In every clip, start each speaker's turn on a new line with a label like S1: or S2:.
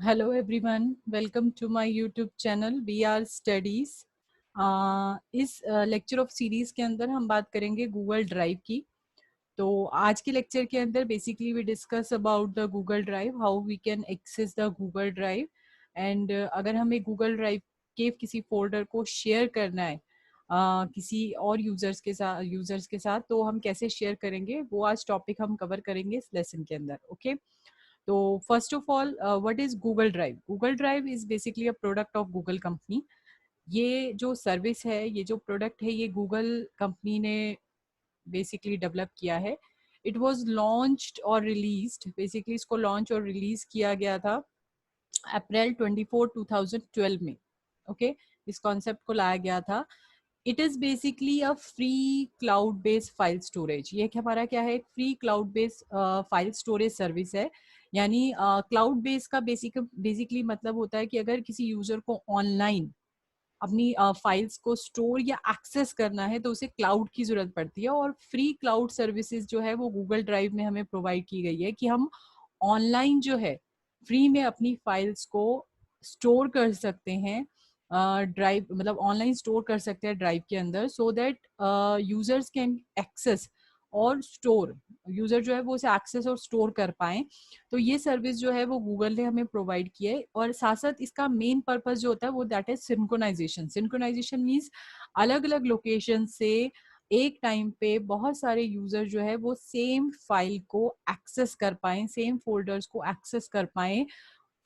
S1: Hello everyone, welcome to my YouTube channel we are studies. इस lecture of series के अंदर हम बात करेंगे गूगल ड्राइव की। तो आज के लेक्चर के अंदर basically we discuss about the Google drive, how we can access the Google drive. And अगर हमें गूगल ड्राइव के किसी फोल्डर को शेयर करना है किसी और यूजर्स के साथ तो हम कैसे शेयर करेंगे, वो आज टॉपिक हम कवर करेंगे इस लेसन के अंदर। ओके, तो first of all, what is Google drive? Google drive is basically a product of Google company. ये जो सर्विस है, ये जो प्रोडक्ट है, ये गूगल कंपनी ने बेसिकली डेवलप किया है। इट वाज लॉन्च्ड और रिलीज्ड, बेसिकली इसको लॉन्च और रिलीज किया गया था अप्रैल 24 2012 में। ओके, इस कॉन्सेप्ट को लाया गया था। It is basically a free cloud based file storage. ये हमारा क्या है? एक free cloud based file storage service है। यानी क्लाउड बेस्ड का बेसिकली मतलब होता है कि अगर किसी यूजर को ऑनलाइन अपनी फाइल्स को स्टोर या एक्सेस करना है तो उसे क्लाउड की जरूरत पड़ती है। और फ्री क्लाउड सर्विसेज जो है वो गूगल ड्राइव में हमें प्रोवाइड की गई है कि हम ऑनलाइन जो है फ्री में अपनी फाइल्स को स्टोर कर सकते हैं। ड्राइव मतलब ऑनलाइन स्टोर कर सकते हैं ड्राइव के अंदर, so that users can access और स्टोर, यूजर जो है वो उसे एक्सेस और स्टोर कर पाए। तो ये सर्विस जो है वो गूगल ने हमें प्रोवाइड की है। और साथ साथ इसका मेन पर्पस जो होता है वो that is synchronization. Synchronization means अलग अलग लोकेशन से एक टाइम पे बहुत सारे यूजर जो है वो सेम फाइल को एक्सेस कर पाए, सेम फोल्डर्स को एक्सेस कर पाए।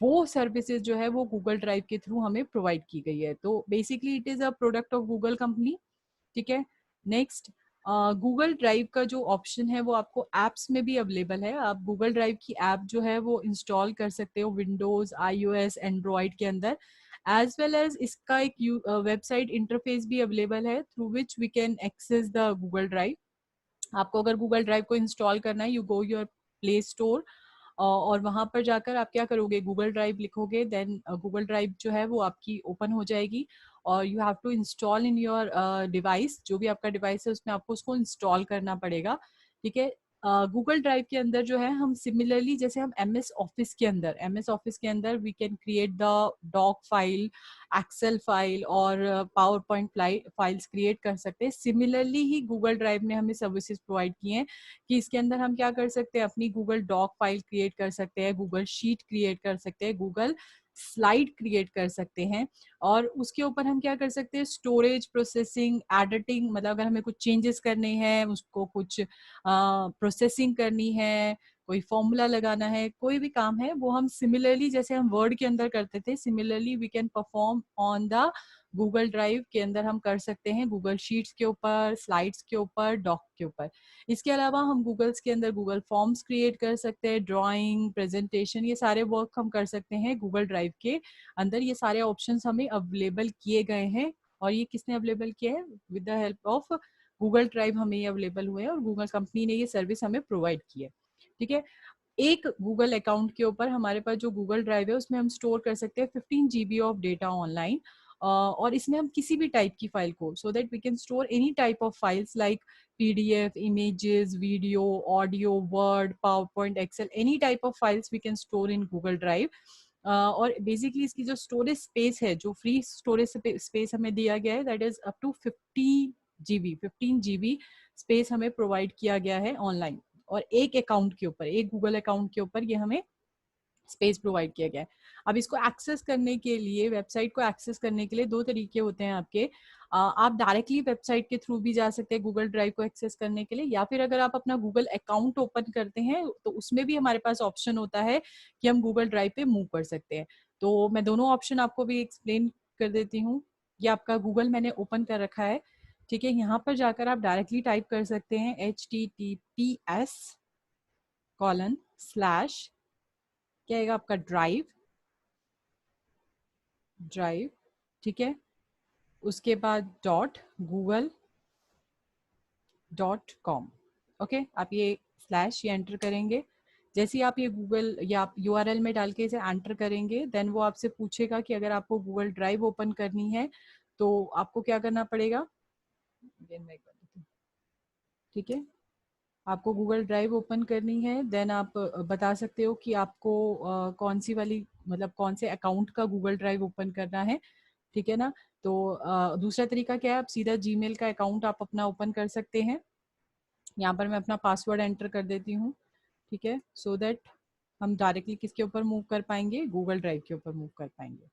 S1: वो सर्विसेज जो है वो गूगल ड्राइव के थ्रू हमें प्रोवाइड की गई है। तो basically it is a product of Google company. ठीक है। नेक्स्ट, गूगल ड्राइव का जो ऑप्शन है वो आपको एप्स में भी अवेलेबल है। आप गूगल ड्राइव की ऐप जो है वो इंस्टॉल कर सकते हो विंडोज, आईओएस, एंड्रॉइड के अंदर। एज वेल एज इसका एक वेबसाइट इंटरफेस भी अवेलेबल है through which we can access the Google drive. आपको अगर गूगल ड्राइव को इंस्टॉल करना है, you go your play store और वहां पर जाकर आप क्या करोगे, गूगल ड्राइव लिखोगे, देन गूगल ड्राइव जो है वो आपकी ओपन हो जाएगी। और you have to install in your device, जो भी आपका डिवाइस है उसमें आपको उसको इंस्टॉल करना पड़ेगा। ठीक है। गूगल ड्राइव के अंदर जो है हम सिमिलरली जैसे हम एमएस ऑफिस के अंदर we can create the doc file, Excel file और पावर पॉइंट फाइल्स क्रिएट कर सकते हैं। सिमिलरली ही गूगल ड्राइव ने हमें सर्विसेज प्रोवाइड की हैं कि इसके अंदर हम क्या कर सकते हैं, अपनी गूगल डॉक फाइल क्रिएट कर सकते हैं, गूगल शीट क्रिएट कर सकते हैं, गूगल स्लाइड क्रिएट कर सकते हैं। और उसके ऊपर हम क्या कर सकते हैं, स्टोरेज, प्रोसेसिंग, एडिटिंग, मतलब अगर हमें कुछ चेंजेस करने हैं, उसको कुछ प्रोसेसिंग करनी है, कोई फॉर्मूला लगाना है, कोई भी काम है, वो हम सिमिलरली जैसे हम वर्ड के अंदर करते थे, similarly we can perform on the Google drive के अंदर हम कर सकते हैं, गूगल शीट्स के ऊपर, स्लाइड्स के ऊपर, डॉक के ऊपर। इसके अलावा हम गूगल्स के अंदर गूगल फॉर्म्स क्रिएट कर सकते हैं, ड्राइंग, प्रेजेंटेशन, ये सारे वर्क हम कर सकते हैं गूगल ड्राइव के अंदर। ये सारे ऑप्शंस हमें अवेलेबल किए गए हैं। और ये किसने अवेलेबल किया है? With the help of Google drive हमें ये अवेलेबल हुए हैं और गूगल कंपनी ने ये सर्विस हमें प्रोवाइड की है। ठीक है। एक गूगल अकाउंट के ऊपर हमारे पास जो गूगल ड्राइव है उसमें हम स्टोर कर सकते हैं 15 GB ऑफ डेटा ऑनलाइन। और इसमें हम किसी भी टाइप की फाइल को, so that we can store any type of files like PDF, images, video, audio, Word, PowerPoint, Excel, any type of files we can store in Google drive. और basically इसकी जो storage space है, जो free storage space हमें दिया गया है, that is up to 50 GB, 15 GB space हमें प्रोवाइड किया गया है ऑनलाइन। और एक अकाउंट के ऊपर, एक गूगल अकाउंट के ऊपर ये हमें स्पेस प्रोवाइड किया गया है। अब इसको एक्सेस करने के लिए, वेबसाइट को एक्सेस करने के लिए दो तरीके होते हैं आपके। आप डायरेक्टली वेबसाइट के थ्रू भी जा सकते हैं गूगल ड्राइव को एक्सेस करने के लिए, या फिर अगर आप अपना गूगल अकाउंट ओपन करते हैं तो उसमें भी हमारे पास ऑप्शन होता है कि हम गूगल ड्राइव पे मूव कर सकते हैं। तो मैं दोनों ऑप्शन आपको भी एक्सप्लेन कर देती हूँ। ये आपका गूगल मैंने ओपन कर रखा है। ठीक है। यहाँ पर जाकर आप डायरेक्टली टाइप कर सकते हैं https:/, क्या आएगा आपका, ड्राइव, ड्राइव। ठीक है। उसके बाद .google.com। ओके, आप ये स्लैश ये एंटर करेंगे। जैसे ही आप ये गूगल या आप यूआरएल में डाल के इसे एंटर करेंगे, देन वो आपसे पूछेगा कि अगर आपको गूगल ड्राइव ओपन करनी है तो आपको क्या करना पड़ेगा। Again मैं कर देती हूँ। ठीक है। आपको गूगल ड्राइव ओपन करनी है, देन आप बता सकते हो कि आपको कौन सी वाली, मतलब कौन से अकाउंट का गूगल ड्राइव ओपन करना है, ठीक है ना। तो दूसरा तरीका क्या है, आप सीधा जीमेल का अकाउंट आप अपना ओपन कर सकते हैं। यहाँ पर मैं अपना पासवर्ड एंटर कर देती हूँ, ठीक है, सो दैट हम डायरेक्टली किसके ऊपर मूव कर पाएंगे, गूगल ड्राइव के ऊपर मूव कर पाएंगे।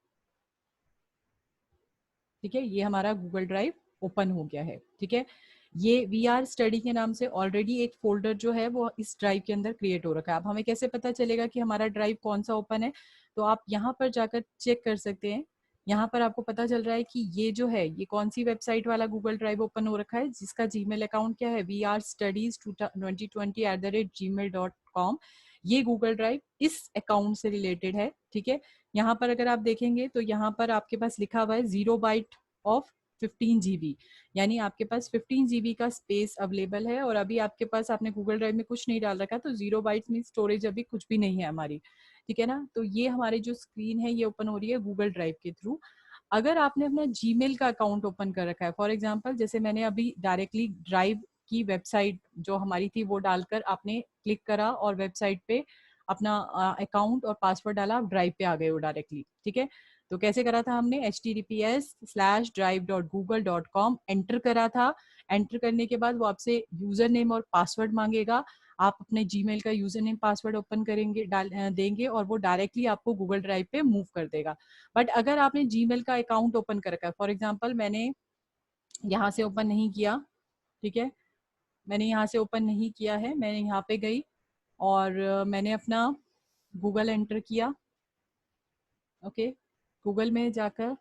S1: ठीक है, ये हमारा गूगल ड्राइव ओपन हो गया है। ठीक है, ये वी आर स्टडी के नाम से ऑलरेडी एक फोल्डर जो है वो इस ड्राइव के अंदर क्रिएट हो रखा है। अब हमें कैसे पता चलेगा कि हमारा ड्राइव कौन सा ओपन है, तो आप यहाँ पर जाकर चेक कर सकते हैं। यहाँ पर आपको पता चल रहा है कि ये जो है ये कौन सी वेबसाइट वाला गूगल ड्राइव ओपन हो रखा है, जिसका जीमेल अकाउंट क्या है, VRstudies2020@gmail.com। ये गूगल ड्राइव इस अकाउंट से रिलेटेड है। ठीक है, यहाँ पर अगर आप देखेंगे तो यहाँ पर आपके पास लिखा हुआ है 0 बाइट ऑफ 15 GB, यानी आपके पास 15 GB का स्पेस अवेलेबल है। और अभी आपके पास, आपने गूगल ड्राइव में कुछ नहीं डाल रखा, तो 0 बाइट मीन स्टोरेज अभी कुछ भी नहीं है हमारी। ठीक है ना, तो ये हमारी जो स्क्रीन है ये ओपन हो रही है गूगल ड्राइव के थ्रू। अगर आपने अपना जीमेल का अकाउंट ओपन कर रखा है, फॉर एग्जाम्पल जैसे मैंने अभी डायरेक्टली ड्राइव की वेबसाइट जो हमारी थी वो डालकर आपने क्लिक करा और वेबसाइट पे अपना अकाउंट और पासवर्ड डाला, आप ड्राइव पे आ गए हो डायरेक्टली। ठीक है, तो कैसे करा था हमने, https:/drive.google.com एंटर करा था। एंटर करने के बाद वो आपसे यूजर नेम और पासवर्ड मांगेगा। आप अपने जीमेल का यूजर नेम पासवर्ड ओपन करेंगे, देंगे, और वो डायरेक्टली आपको गूगल ड्राइव पे मूव कर देगा। बट अगर आपने जीमेल का अकाउंट ओपन कर रखा है, फॉर एग्जाम्पल मैंने यहाँ से ओपन नहीं किया, ठीक है, मैंने यहाँ से ओपन नहीं किया है, मैंने यहाँ पे गई और मैंने अपना गूगल एंटर किया। ओके, गूगल में जाकर,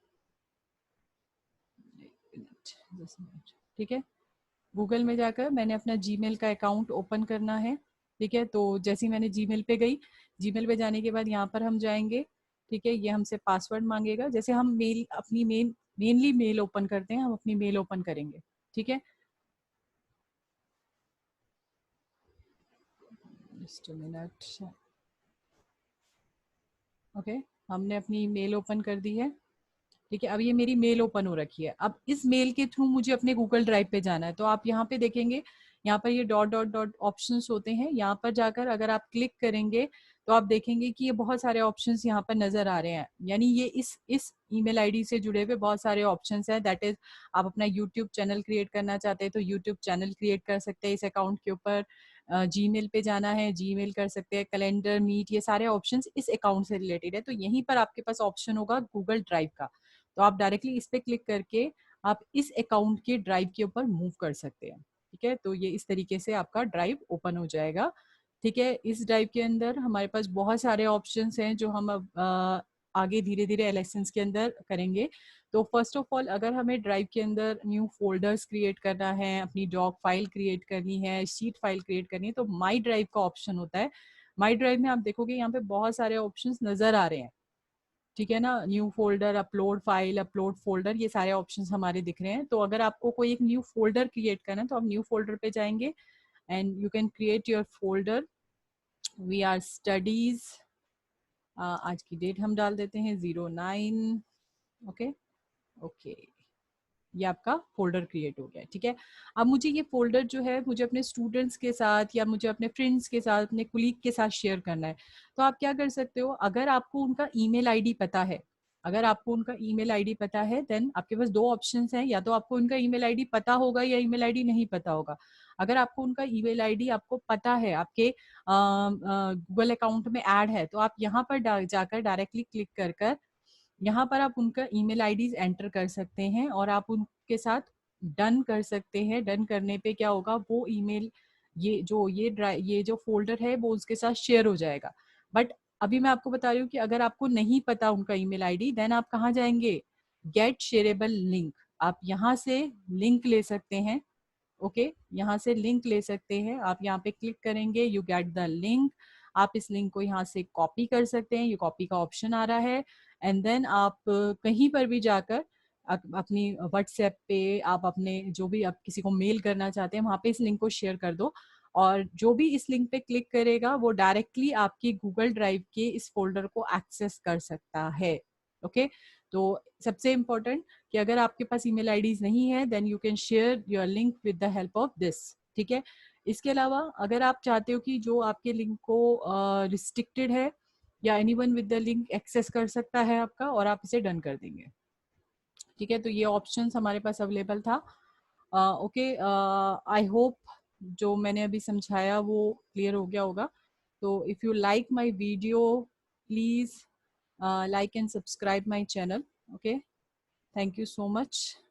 S1: ठीक है, गूगल में जाकर मैंने अपना जीमेल का अकाउंट ओपन करना है। ठीक है, तो जैसे ही मैंने जीमेल पे गई, जीमेल पे जाने के बाद यहाँ पर हम जाएंगे। ठीक है, ये हमसे पासवर्ड मांगेगा, जैसे हम मेल, अपनी मेनली मेल ओपन करते हैं, हम अपनी मेल ओपन करेंगे। ठीक है, जस्ट अ मिनट। ओके, हमने अपनी मेल ओपन कर दी है। ठीक है, अब ये मेरी मेल ओपन हो रखी है। अब इस मेल के थ्रू मुझे अपने गूगल ड्राइव पे जाना है, तो आप यहाँ पे देखेंगे, यहाँ पर ये डॉट डॉट डॉट ऑप्शंस होते हैं। यहाँ पर जाकर अगर आप क्लिक करेंगे तो आप देखेंगे कि ये बहुत सारे ऑप्शंस यहाँ पर नजर आ रहे हैं, यानी ये इस ईमेल आईडी से जुड़े हुए बहुत सारे ऑप्शंस हैं। दैट इज, आप अपना यूट्यूब चैनल क्रिएट करना चाहते हैं तो यूट्यूब चैनल क्रिएट कर सकते हैं इस अकाउंट के ऊपर। जीमेल पे जाना है, जीमेल कर सकते हैं, कैलेंडर, मीट, ये सारे ऑप्शंस इस अकाउंट से रिलेटेड है। तो यहीं पर आपके पास ऑप्शन होगा गूगल ड्राइव का, तो आप डायरेक्टली इस पे क्लिक करके आप इस अकाउंट के ड्राइव के ऊपर मूव कर सकते हैं। ठीक है, तो ये इस तरीके से आपका ड्राइव ओपन हो जाएगा। ठीक है, इस ड्राइव के अंदर हमारे पास बहुत सारे ऑप्शंस हैं जो हम अब आगे धीरे धीरे लेसन्स के अंदर करेंगे। तो फर्स्ट ऑफ ऑल, अगर हमें ड्राइव के अंदर न्यू फोल्डर्स क्रिएट करना है, अपनी डॉक फाइल क्रिएट करनी है, शीट फाइल क्रिएट करनी है, तो माई ड्राइव का ऑप्शन होता है। माई ड्राइव में आप देखोगे यहाँ पे बहुत सारे ऑप्शंस नजर आ रहे हैं। ठीक है ना, new folder, upload file, upload folder, ये सारे ऑप्शंस हमारे दिख रहे हैं। तो अगर आपको कोई एक न्यू फोल्डर क्रिएट करना है तो आप न्यू फोल्डर पे जाएंगे and you can create your folder. We are studies, आज की डेट हम डाल देते हैं 09। ओके, ओके, ये आपका फोल्डर क्रिएट हो गया है। ठीक है, अब मुझे ये फोल्डर जो है मुझे अपने स्टूडेंट्स के साथ या मुझे अपने फ्रेंड्स के साथ, अपने कुलीग के साथ शेयर करना है। तो आप क्या कर सकते हो, अगर आपको उनका ईमेल आईडी पता है, अगर आपको उनका ईमेल आईडी पता है, देन आपके पास दो ऑप्शंस हैं, या तो आपको उनका ईमेल आईडी पता होगा या ईमेल आईडी नहीं पता होगा। अगर आपको उनका ईमेल आईडी आपको पता है, आपके गूगल अकाउंट में ऐड है, तो आप यहाँ पर जाकर डायरेक्टली क्लिक कर कर यहाँ पर आप उनका ईमेल आईडीज एंटर कर सकते हैं और आप उनके साथ डन कर सकते हैं। डन करने पे क्या होगा, वो ईमेल, ये जो फोल्डर है वो उसके साथ शेयर हो जाएगा। बट अभी मैं आपको बता रही हूँ कि अगर आपको नहीं पता उनका ईमेल आईडी, देन आप कहाँ जाएंगे, गेट शेयरेबल लिंक, आप यहाँ से लिंक ले सकते हैं। ओके, यहाँ से लिंक ले सकते हैं, आप यहाँ पे क्लिक करेंगे, यू गेट द लिंक। आप इस लिंक को यहाँ से कॉपी कर सकते हैं, ये कॉपी का ऑप्शन आ रहा है। एंड देन आप कहीं पर भी जाकर अपनी व्हाट्सएप पे, आप अपने जो भी आप किसी को मेल करना चाहते हैं वहाँ पे इस लिंक को शेयर कर दो, और जो भी इस लिंक पे क्लिक करेगा वो डायरेक्टली आपकी गूगल ड्राइव के इस फोल्डर को एक्सेस कर सकता है। ओके, तो सबसे इम्पोर्टेंट कि अगर आपके पास ईमेल आईडीज नहीं है, then you can share your link with the help of this. ठीक है, इसके अलावा अगर आप चाहते हो कि जो आपके लिंक को रिस्ट्रिक्टेड है या anyone with the link access कर सकता है आपका, और आप इसे डन कर देंगे। ठीक है, तो ये ऑप्शंस हमारे पास अवेलेबल था। ओके, आई होप जो मैंने अभी समझाया वो क्लियर हो गया होगा। तो if you like my video, please like and subscribe my channel. Okay, thank you so much.